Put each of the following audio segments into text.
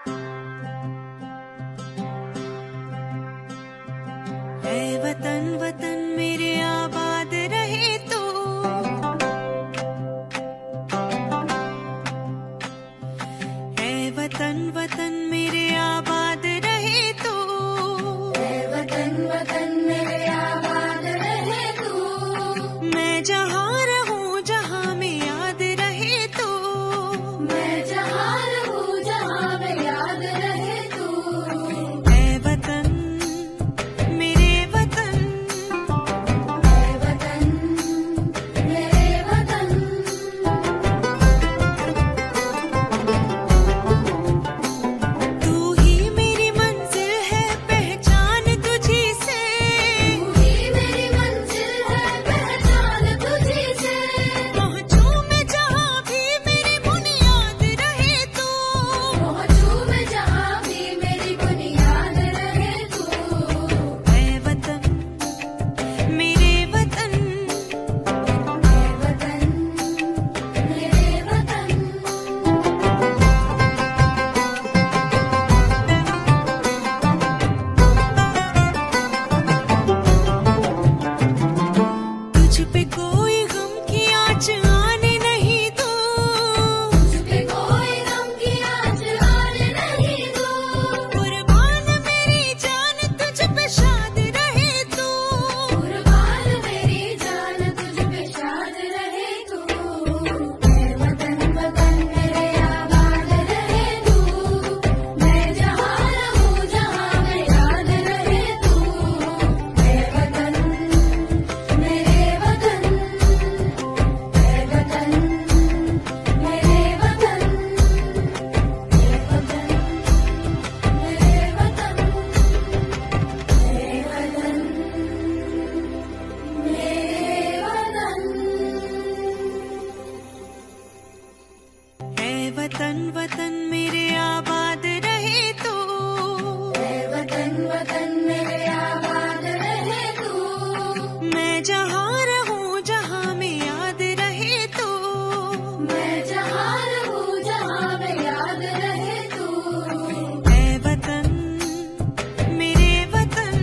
ऐ वतन वतन मेरे आबाद रहे तू, ऐ वतन वतन मेरे आबाद रहे तू, ऐ वतन वतन मेरे आबाद रहे तू। मैं जहाँ रहूं जहाँ में याद रहे तू, मैं जहाँ रहूं जहाँ में याद रहे तू। ऐ वतन मेरे वतन, ऐ वतन मेरे वतन। तू ही मेरी मंजिल है पहचान तुझी से, तू ही मेरी मंजिल है पहचान तुझी से। पहुँचूं मैं जहाँ भी मेरी बुनियाद रहे तू, पहुँचूं मैं जहाँ भी मेरी बुनियाद रहे तू। ऐ वतन मेरे वतन, ऐ वतन मेरे वतन। तुझ पे कोई गम की आँच आने नहीं दूं, तुझ पे कोई गम की आँच आने नहीं दूं। कुर्बान मेरी जान तुझ पे शाद रहे तू, कुर्बान मेरी जान तुझ पे शाद रहे तू। ऐ वतन वतन मेरे आबाद रहे तू। मैं जहाँ रहूं जहाँ में याद रहे तू। ऐ वतन मेरे वतन, ऐ वतन मेरे वतन, ऐ वतन मेरे वतन, ऐ वतन ऐ वतन वतन मेरे आबाद रहे तू, ऐ वतन वतन मेरे आबाद रहे तू। मैं जहाँ रहूं जहाँ में याद रहे तू, मैं जहाँ रहूं जहाँ में याद रहे तू। ऐ वतन मेरे वतन,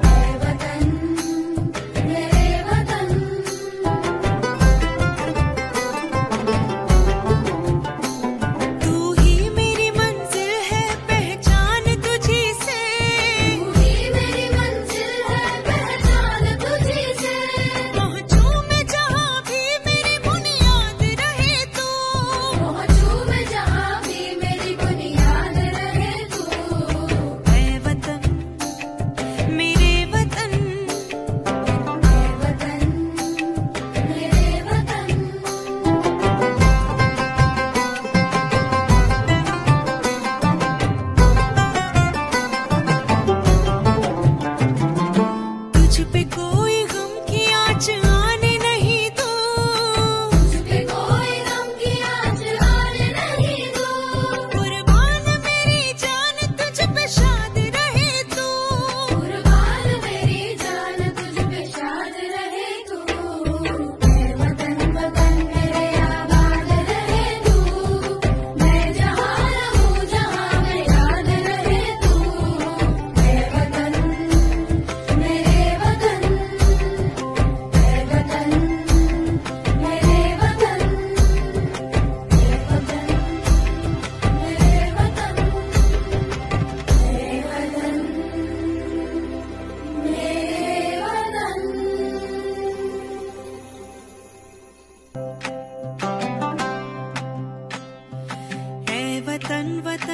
ऐ वतन मेरे वतन। तू ही मेरी मंजिल है पहचान तुझी से, तू ही मेरी मंजिल है पहचान तुझी से। पहुँचूं मैं जहाँ भी मेरी बुनियाद रहे तू, पहुँचूं मैं जहाँ भी मेरी बुनियाद रहे तू। ऐ वतन मेरे वतन, ऐ वतन मेरे वतन। तुझ पे कोई गम की आँच आने नहीं दूं, तुझ पे कोई गम की आँच आने नहीं दूं। कुर्बान मेरी जान तुझ पे शाद रहे तू, कुर्बान मेरी जान तुझ पे शाद रहे तू। ऐ वतन वतन मेरे आबाद रहे तू। मैं जहाँ रहूं जहाँ में याद रहे तू। ऐ वतन मेरे वतन, ऐ वतन मेरे वतन, ऐ वतन मेरे वतन, ऐ वतन मेरे वतन। ऐ वतन वतन